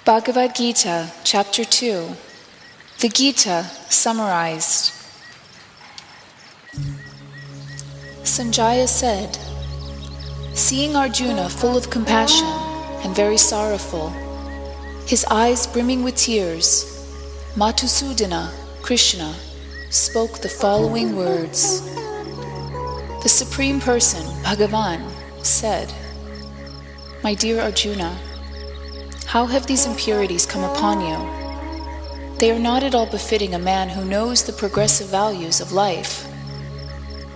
Bhagavad-gītā Chapter 2. The Gita summarized. Sanjaya said, seeing Arjuna full of compassion and very sorrowful, his eyes brimming with tears, Madhusudana, Krishna, spoke the following words. The Supreme Person, Bhagavan, said, my dear Arjuna, how have these impurities come upon you? They are not at all befitting a man who knows the progressive values of life.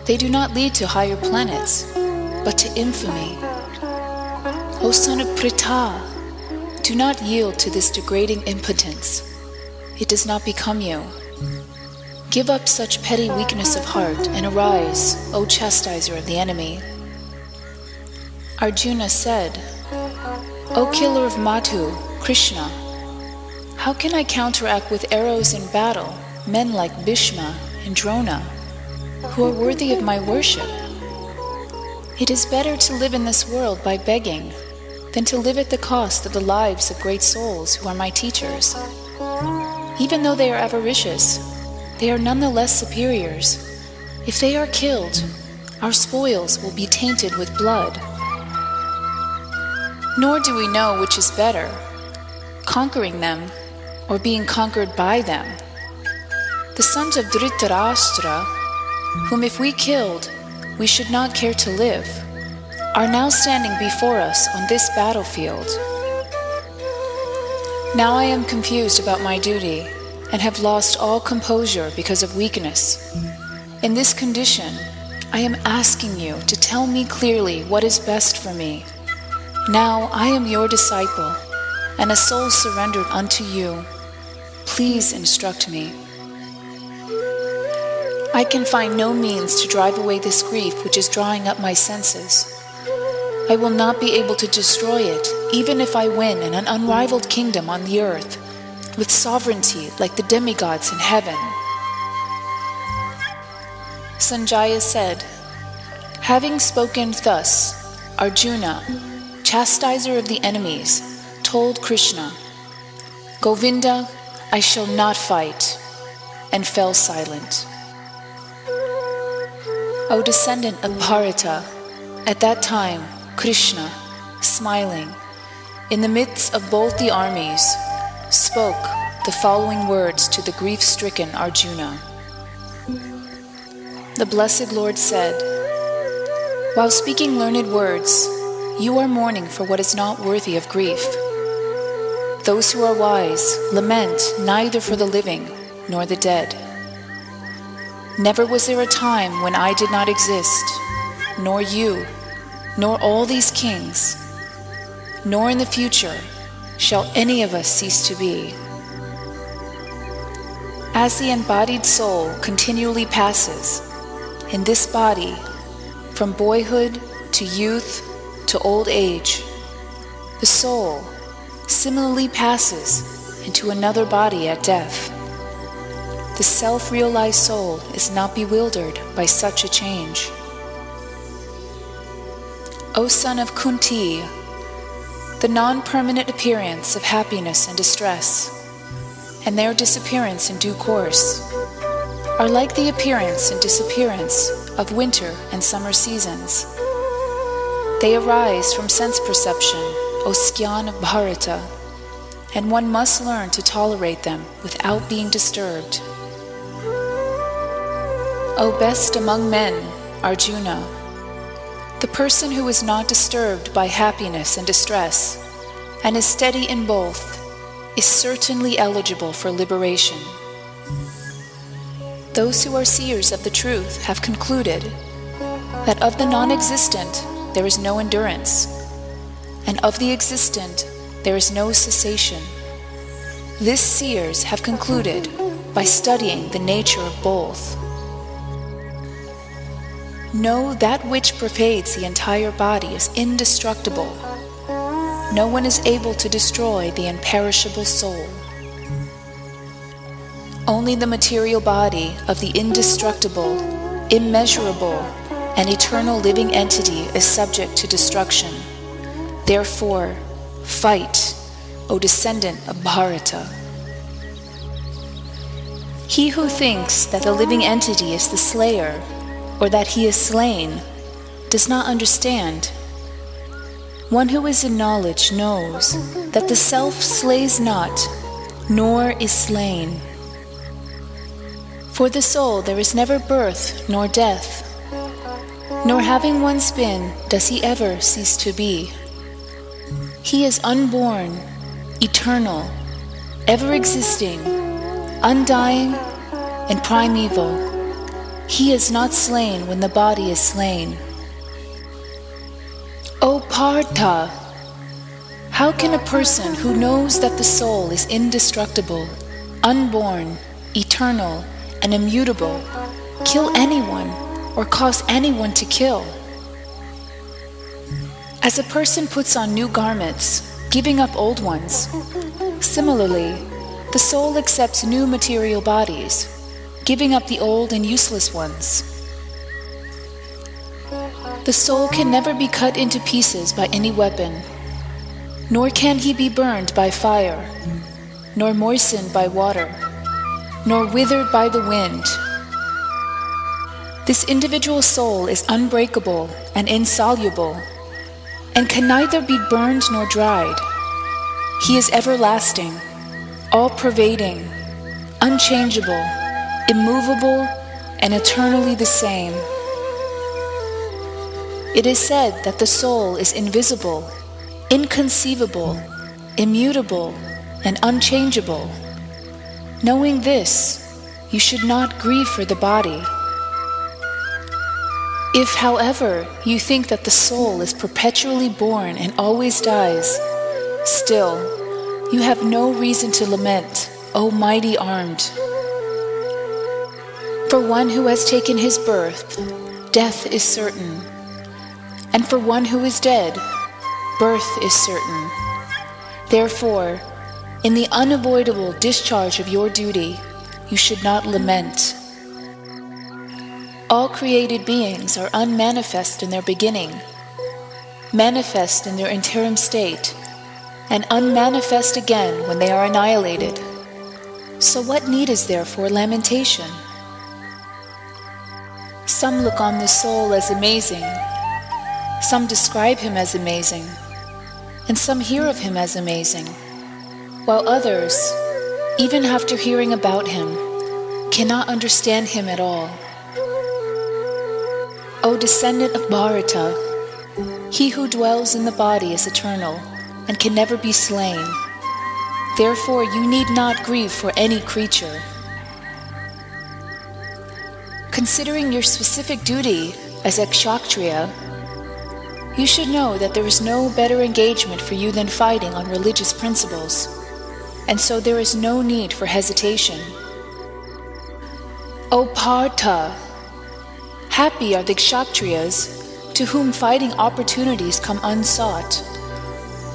They do not lead to higher planets, but to infamy. O son of Pārtha, do not yield to this degrading impotence. It does not become you. Give up such petty weakness of heart and arise, O chastiser of the enemy. Arjuna said, O killer of Madhu, Krishna, how can I counteract with arrows in battle men like Bhishma and Drona, who are worthy of my worship? It is better to live in this world by begging than to live at the cost of the lives of great souls who are my teachers. Even though they are avaricious, they are nonetheless superiors. If they are killed, our spoils will be tainted with blood. Nor do we know which is better, conquering them or being conquered by them. The sons of Dhritarashtra, whom if we killed, we should not care to live, are now standing before us on this battlefield. Now I am confused about my duty and have lost all composure because of weakness. In this condition, I am asking you to tell me clearly what is best for me. Now I am your disciple, and a soul surrendered unto you. Please instruct me. I can find no means to drive away this grief which is drawing up my senses. I will not be able to destroy it, even if I win an unrivaled kingdom on the earth, with sovereignty like the demigods in heaven. Sanjaya said, having spoken thus, Arjuna, chastiser of the enemies, told Krishna, Govinda, I shall not fight, and fell silent. O descendant of Bharata, at that time Krishna, smiling, in the midst of both the armies, spoke the following words to the grief-stricken Arjuna. The blessed Lord said, while speaking learned words, you are mourning for what is not worthy of grief. Those who are wise lament neither for the living nor the dead. Never was there a time when I did not exist, nor you, nor all these kings, nor in the future shall any of us cease to be. As the embodied soul continually passes in this body from boyhood to youth to old age, the soul similarly passes into another body at death. The self-realized soul is not bewildered by such a change. O son of Kunti, the non-permanent appearance of happiness and distress, and their disappearance in due course, are like the appearance and disappearance of winter and summer seasons. They arise from sense perception, O Skyan of Bharata, and one must learn to tolerate them without being disturbed. O best among men, Arjuna, the person who is not disturbed by happiness and distress, and is steady in both, is certainly eligible for liberation. Those who are seers of the truth have concluded that of the non-existent there is no endurance, and of the existent there is no cessation. This seers have concluded by studying the nature of both. Know that which pervades the entire body is indestructible. No one is able to destroy the imperishable soul. Only the material body of the indestructible, immeasurable, and eternal living entity is subject to destruction. Therefore, fight, O descendant of Bharata. He who thinks that the living entity is the slayer, or that he is slain, does not understand. One who is in knowledge knows that the self slays not, nor is slain. For the soul there is never birth nor death, nor having once been does he ever cease to be. He is unborn, eternal, ever-existing, undying, and primeval. He is not slain when the body is slain. O Pārtha, how can a person who knows that the soul is indestructible, unborn, eternal, and immutable kill anyone or cause anyone to kill? As a person puts on new garments, giving up old ones, similarly, the soul accepts new material bodies, giving up the old and useless ones. The soul can never be cut into pieces by any weapon, nor can he be burned by fire, nor moistened by water, nor withered by the wind. This individual soul is unbreakable and insoluble, and can neither be burned nor dried. He is everlasting, all-pervading, unchangeable, immovable, and eternally the same. It is said that the soul is invisible, inconceivable, immutable, and unchangeable. Knowing this, you should not grieve for the body. If, however, you think that the soul is perpetually born and always dies, still, you have no reason to lament, O mighty armed. For one who has taken his birth, death is certain. And for one who is dead, birth is certain. Therefore, in the unavoidable discharge of your duty, you should not lament. All created beings are unmanifest in their beginning, manifest in their interim state, and unmanifest again when they are annihilated. So what need is there for lamentation? Some look on the soul as amazing, some describe him as amazing, and some hear of him as amazing, while others, even after hearing about him, cannot understand him at all. O descendant of Bharata, he who dwells in the body is eternal and can never be slain. Therefore you need not grieve for any creature. Considering your specific duty as a kshatriya, you should know that there is no better engagement for you than fighting on religious principles, and so there is no need for hesitation. O Pārtha, happy are the kshatriyas to whom fighting opportunities come unsought,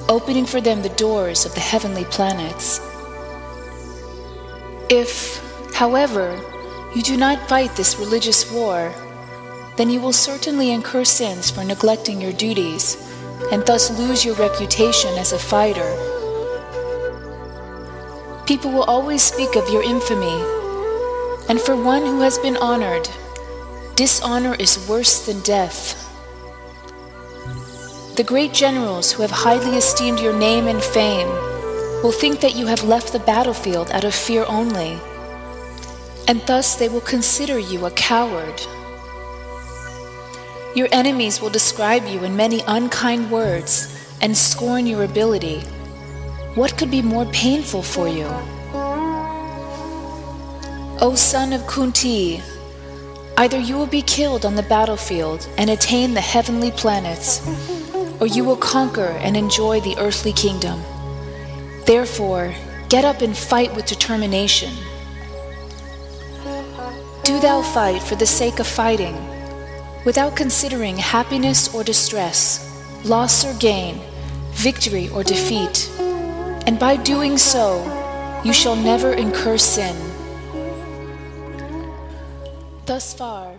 opening for them the doors of the heavenly planets. If, however, you do not fight this religious war, then you will certainly incur sins for neglecting your duties, and thus lose your reputation as a fighter. People will always speak of your infamy, and for one who has been honored, dishonor is worse than death. The great generals who have highly esteemed your name and fame will think that you have left the battlefield out of fear only, and thus they will consider you a coward. Your enemies will describe you in many unkind words and scorn your ability. What could be more painful for you? O son of Kunti, either you will be killed on the battlefield and attain the heavenly planets, or you will conquer and enjoy the earthly kingdom. Therefore, get up and fight with determination. Do thou fight for the sake of fighting, without considering happiness or distress, loss or gain, victory or defeat, and by doing so, you shall never incur sin. Thus far,